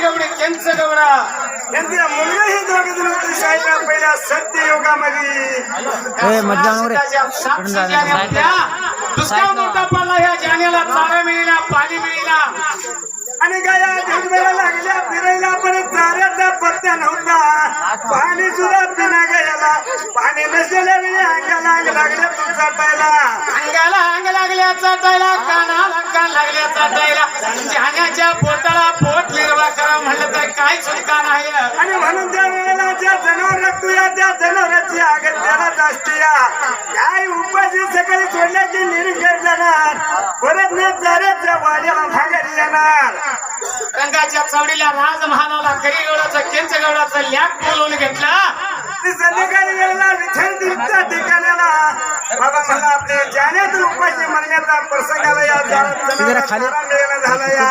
गवडे केंच गवडा यांचा मुलगा हे दोघे जण होते शाहीला पहिल्या सत्य युगामध्ये दुष्काळ मोठा पडला ह्या जाण्याला चारा मिळेना पाणी मिळेना आणि गाया ढेकळायला लागल्या फिरायला पण चाऱ्याचा पत्ता नव्हता पाणी सुद्धा पिना गायला पाणी नसलेल्या वेळी अंगाला अंग लागल्या तू चाटायला अंगाला अंग लागल्या चाटायला कानाला कान लागल्या चाटायला जाण्याच्या पोटाला पोट निर्वाह करा म्हणलं तर काय सुटका नाही आणि म्हणून त्या वेळेला ज्या जनावर तुया त्या जनावरांची अगत्यालाच असते काय उपाशी सकाळी सोडल्याची निरीक्षण जाणार परत न चाऱ्याच्या वाड्याला भागारी येणार रंगाच्या चावडीला राजमहालाला करीगवडाचा केंच गवडाचा लॅक बोलवून घेतला संध्याकाळी वेळेला विठ्ठल तीर्थच्या ठिकाणाला बाबा मला आपले जाण्यातून उपाशी मरण्याचा प्रसंग आला या जनावरांना झाला या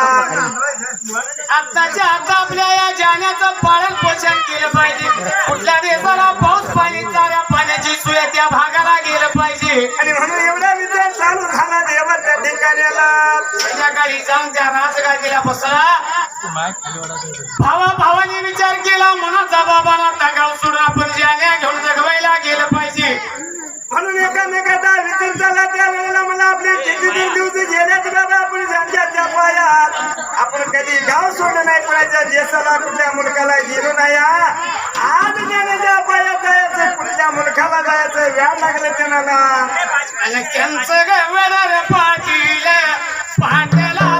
आत्ताच्या आता आपल्या या जाण्याचं पालन पोषण केलं पाहिजे कुठल्या देशाला पाऊस पाणी चाऱ्या पाण्याची सोय त्या भागाला गेलं पाहिजे आणि म्हणून एवढा विचार चालू झाला देवाच्या ठिकाणाला संध्याकाळी जाऊन त्या राजगादीला बसला भावाने विचार केला मनाचा बाबाला टाकाव सोडून आपण जाण्या घेऊन जगवायला गेलं पाहिजे म्हणून एकामेकाचा विचार झाला त्या वेळेला मला आपले किती दिवस गेल्याच बाबा आपण जाण्याच्या पायात आपण कधी गाव सोडलं नाही कोणाच्या देशाला कुठल्या मुलकाला गेलो नाही आज जाण्याच्या पायात जायचं कुठल्या मुलकाला जायचं व्याड लागलं त्यांना आणि त्यांचं गवडा पाटील पाट्याला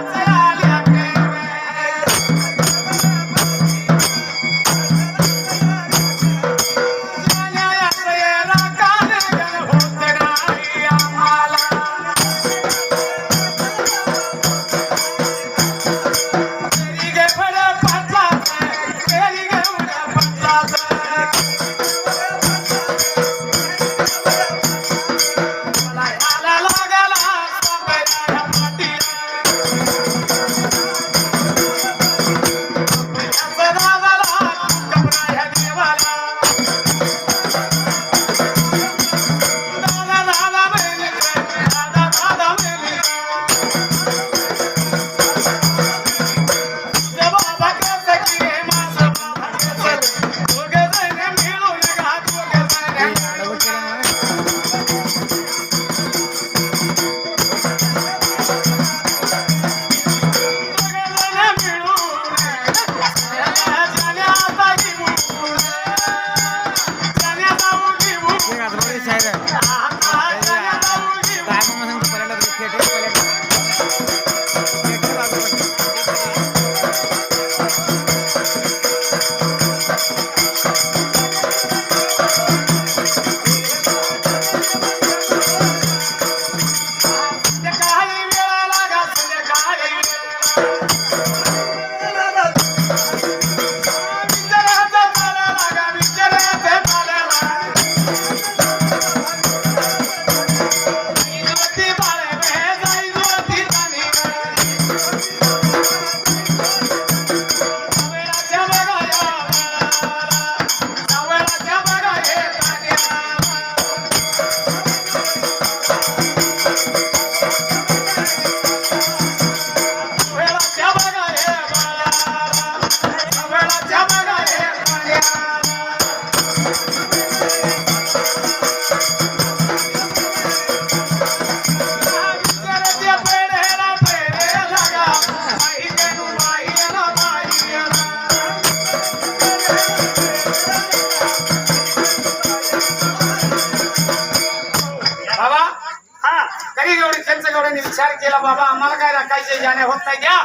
विचार केला बाबा आम्हाला काय राखायचे जाण्या होत नाही द्या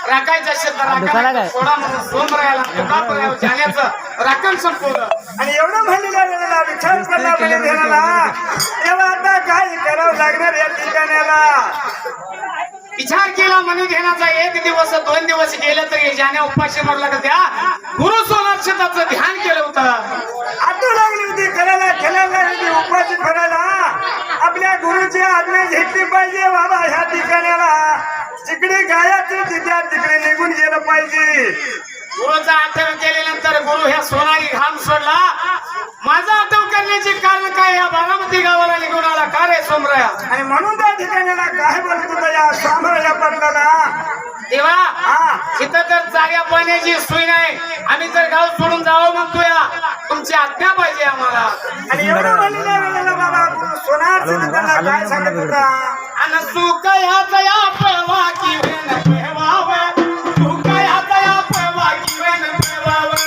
राखायचं असेल तर सोडा म्हणून सोमरायाला जाण्याचं राखण संपवलं आणि एवढं म्हणलेल्या वेळेला विचार पडला तेव्हा आता काय करावं लागणार या ठिकाणाला विचार केला मनी घेण्याचा 1 दिवस 2 दिवस गेले तरी जाण्या उपाशी मरला का त्या गुरु सोनाक्षताचं ध्यान केलं होतं आठवू लागली होती करायला खेळायला होती उपाशी करायला आपल्या गुरुची आज्ञा घेतली पाहिजे बाबा ह्या ठिकाणाला जिकडे गायाचं तिच्या तिकडे निघून गेलं पाहिजे गुरुचा आठवण केल्यानंतर गुरु ह्या सोनारी घाम सोडला माझा आठवण करण्याचे कारण काय या बारामती गावाला निघून आला का रे सोमराया आणि म्हणून त्या ठिकाणाला काय बोलत होता या सोमराया पडला देवा हा इथं तर चाऱ्या पाण्याची सोय नाही, आम्ही तर गाव सोडून जावं म्हणतोय, तुमची आज्ञा पाहिजे आम्हाला. आणि एवढं म्हणलेल्या वेळेला बाबा गुरु सोनार त्यांना काय सांगत होता? आणि सुख ह्याचा या पळवा की वेन पेवावं, सुख ह्याचा या पळवा की वेन पेवावं.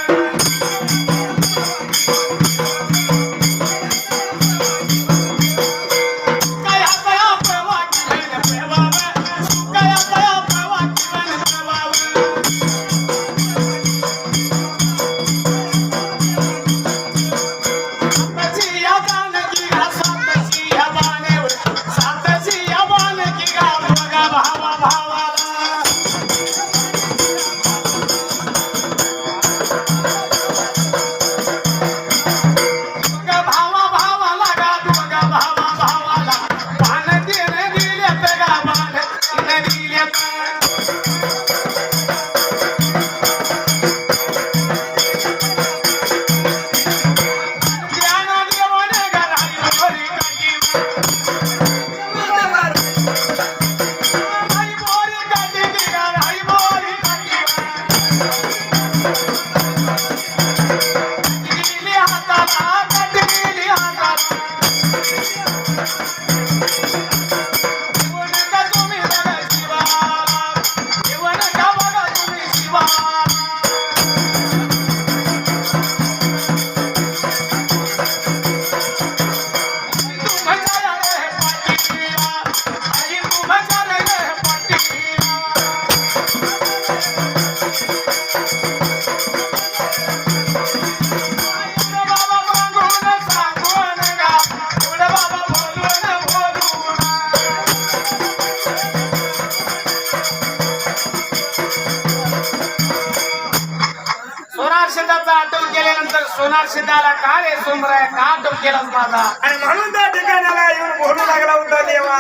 आटोप केल्यानंतर सोनार सिद्धाला का रे सोमराय का आटोप केलास माझा? आणि म्हणून त्या ठिकाणाला येऊन बोलू लागला होता देवा.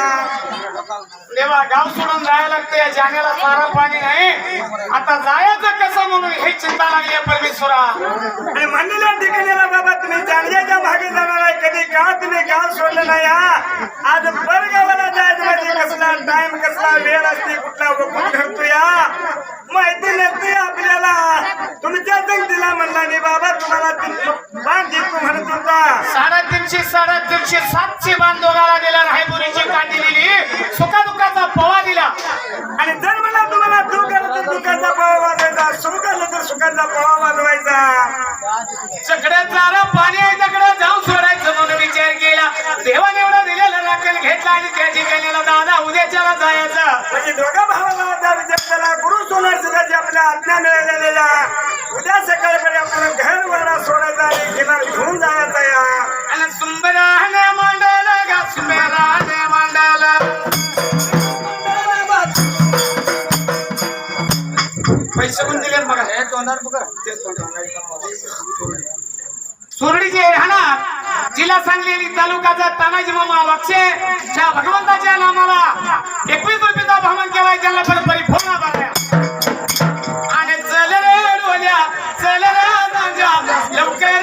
देवा गाव सोडून जायला लागते, जाण्याला सारा पाणी नाही, आता जायचं कसं म्हणून हे चिंता लागली आहे परमेश्वरा. आणि म्हणलेल्या ठिकाणाला बाबा तुम्ही जाणग्याच्या भागी जाणार आहे, कधी का तुम्ही गाव सोडलं नाही. आज परगावाला जायचं म्हणजे कसला टाइम कसला वेळ असते, कुठला वकून घडतो या माहिती नसते आपल्याला. तुमच्या दिला म्हणला नाही बाबा तुम्हाला बांध देतो म्हणत होता. 350 700 बांध दोघाला दिला, रायपुरीची काठी दिली, सुखादुखाचा पवा दिला. आणि जर मला तुम्हाला दुःख आलं तर दुःखाचा पवा वाजवायचा, सुख आलं तर सुखाचा पवा वाजवायचा. सगळ्यात चारा पाणी आहे तिकडे जाऊन सोडायचं म्हणून विचार केला. देवाने एवढं दिलेलं राखेल घेतला आणि त्या ठिकाणीला दादा उद्याच्याला जायचं. म्हणजे दोघा भावाला आता विचार केला. गुरु सोनार सुद्धाची आपल्या आज्ञा मिळालेल्या उद्या सकाळपर्यंत आपण घर वारा सोडायचा आणि घेणार घेऊन जायचा या. आणि सुंबराने मांडायला गा सुंबराने मांडायला पैसे कोण दिलेत बघा. हे तोंडार बघा सुरडीचे राहणार जिल्हा सांगली तालुक्याचा तानाजी मामा वाक्षे त्या भगवंताच्या नामाला 21 रुपयाचा भ्रमण केलाय, त्यांना पण परिपूर्ण भराया. आणि चल रे डोल्या चल रे गांजा लवकर